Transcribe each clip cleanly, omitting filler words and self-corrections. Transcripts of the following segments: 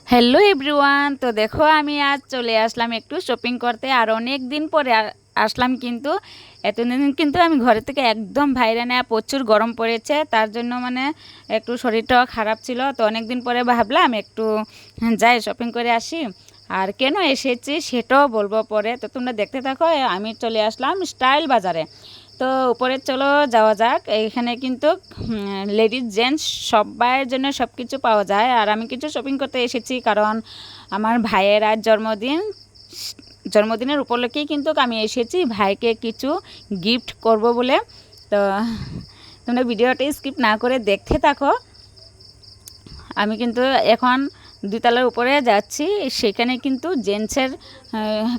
Hello everyone, তো দেখো আমি আজ চলে আসলাম একটু শপিং করতে। আর অনেক দিন পরে আসলাম, কিন্তু এতদিন কিন্তু আমি ঘরে থেকে একদম বাইরে না, প্রচুর গরম পড়েছে, তার জন্য মানে একটু শরীরটাও খারাপ ছিল। তো অনেক দিন পরে ভাবলাম একটু যাই শপিং করে আসি। আর কেন এসেছি সেটাও বলবো পরে, তো তোমরা দেখতে থাকো। আমি চলে আসলাম স্টাইল বাজারে। তো উপরে চলো যাওয়া যাক। এইখানে কিন্তু লেডিস জেন্টস সবার জন্য সব কিছু পাওয়া যায়। আর আমি কিছু শপিং করতে এসেছি, কারণ আমার ভাইয়ের আজ জন্মদিনের উপলক্ষেই কিন্তু আমি এসেছি ভাইকে কিছু গিফট করব বলে। তো তোমরা ভিডিওটা স্কিপ না করে দেখতে থাকো। আমি কিন্তু এখন দুতলার উপরে যাচ্ছি, সেখানে কিন্তু জেন্টসের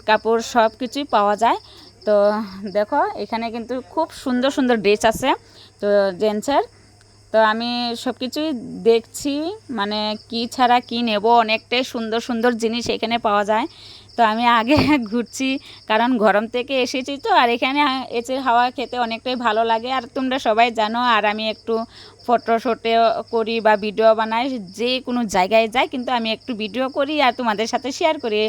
কাপড় সব কিছুই পাওয়া যায়। তো দেখো এখানে কিন্তু খুব সুন্দর সুন্দর ড্রেস আছে তো জেন্টসের। তো আমি সব কিছুই দেখছি, মানে কি ছাড়া কি নেব, অনেকটাই সুন্দর সুন্দর জিনিস এখানে পাওয়া যায়। তো আমি আগে ঘুরছি, কারণ গরম থেকে এসেছি তো, আর এখানে এসে হাওয়া খেতে অনেকটাই ভালো লাগে। আর তোমরা সবাই জানো, আর আমি একটু ফটোশুটে করি বা ভিডিও বানাই, যে কোনো জায়গায় যাই কিন্তু আমি একটু ভিডিও করি আর তোমাদের সাথে শেয়ার করি।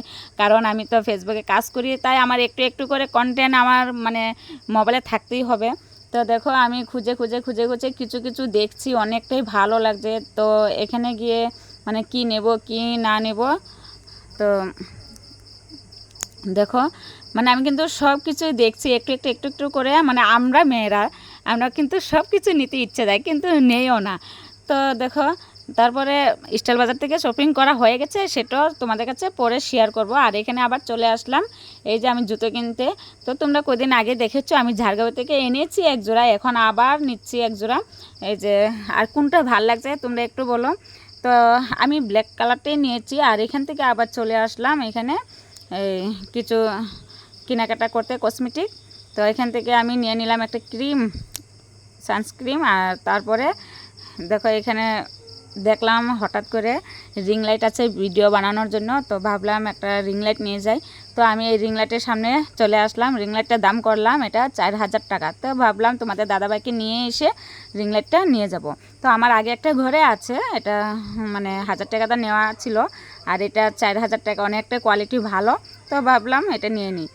কারণ আমি তো ফেসবুকে কাজ করি, তাই আমার একটু একটু করে কন্টেন্ট আমার মানে মোবাইলে থাকতেই হবে। তো দেখো আমি খুঁজে খুঁজে খুঁজে খুঁজে কিছু কিছু দেখছি, অনেকটাই ভালো লাগছে। তো এখানে গিয়ে মানে কি নেব কি না নেব, তো দেখো মানে আমি কিন্তু সব কিছুই দেখছি একটু একটু একটু একটু করে। মানে আমরা মেয়েরা আমরা কিন্তু সব কিছু নিতে ইচ্ছে দেয়, কিন্তু নেইও না। তো দেখো তারপরে স্টাইল বাজার থেকে শপিং করা হয়ে গেছে, সেটাও তোমাদের কাছে পরে শেয়ার করব। আর এখানে আবার চলে আসলাম এই যে আমি জুতো কিনতে। তো তোমরা কদিন আগে দেখেছো আমি ঝাড়গাঁও থেকে এনেছি এক জোড়া, এখন আবার নিচ্ছি এক জোড়া। এই যে আর কোনটা ভাল লাগছে তোমরা একটু বলো। তো আমি ব্ল্যাক কালারটাই নিয়েছি। আর এখান থেকে আবার চলে আসলাম এখানে এই কিছু কেনাকাটা করতে, কসমেটিক। তো এখান থেকে আমি নিয়ে নিলাম একটা ক্রিম, সানস্ক্রিন। আর তারপরে দেখো এখানে দেখলাম হঠাৎ করে রিং লাইট আছে ভিডিও বানানোর জন্য, তো ভাবলাম একটা রিং লাইট নিয়ে যাই। তো আমি এই রিং লাইটের সামনে চলে আসলাম। রিং লাইটটার দাম করলাম এটা 4000 টাকা। তো ভাবলাম তোমাদের দাদাভাইকে নিয়ে এসে রিং লাইটটা নিয়ে যাব। তো আমার আগে একটা ঘরে আছে, এটা মানে 1000 টাকাটা নেওয়া ছিল, আর এটা 4000 টাকা, অনেকটা কোয়ালিটি ভালো। তো ভাবলাম এটা নিয়ে নিই।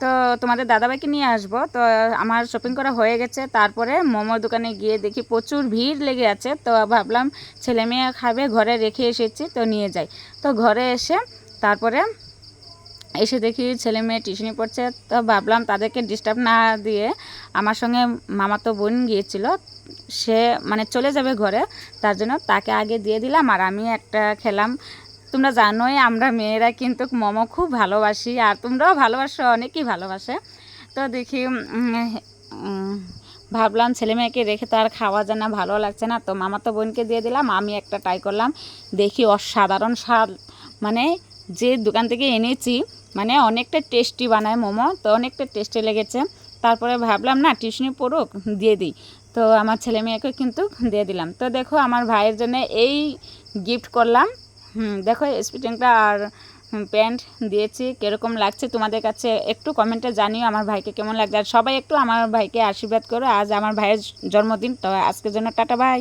তো তোমাদের দাদাভাইকে নিয়ে আসবো। তো আমার শপিং করা হয়ে গেছে। তারপরে মোমোর দোকানে গিয়ে দেখি প্রচুর ভিড় লেগে আছে। তো ভাবলাম ছেলে মেয়ে খাবে, ঘরে রেখে এসেছি তো নিয়ে যাই। তো ঘরে তারপরে এসে দেখি ছেলে মেয়ে টিউশনি পড়ছে। তো ভাবলাম তাদেরকে ডিস্টার্ব না দিয়ে, আমার সঙ্গে মামাতো বোন গিয়েছিল, সে মানে চলে যাবে ঘরে, তার জন্য তাকে আগে দিয়ে দিলাম আর আমি একটা খেলাম। তোমরা জানোই আমরা মেয়েরা কিন্তু মোমো খুব ভালোবাসি, আর তোমরাও ভালোবাসো, অনেকেই ভালোবাসে। তো দেখি ভাবলাম ছেলে মেয়েকে রেখে তো আর খাওয়া যায় না, ভালো লাগছে না। তো মামাতো বোনকে দিয়ে দিলাম, আমি একটা ট্রাই করলাম, দেখি অসাধারণ স্বাদ। মানে যে দোকান থেকে এনেছি মানে অনেকটা টেস্টি বানায় মোমো, তো অনেকটা টেস্টি লেগেছে। তারপরে ভাবলাম না টিউশনি পড়ুক, দিয়ে দিই। তো আমার ছেলে মেয়েকে কিন্তু দিয়ে দিলাম। তো দেখো আমার ভাইয়ের জন্য এই গিফট করলাম। দেখো স্পিটিংটা আর প্যান্ট দিয়েছি, কীরকম লাগছে তোমাদের কাছে একটু কমেন্টে জানিও আমার ভাইকে কেমন লাগছে। আর সবাই একটু আমার ভাইকে আশীর্বাদ করো, আজ আমার ভাইয়ের জন্মদিন। তো আজকের জন্য টাটা, বাই।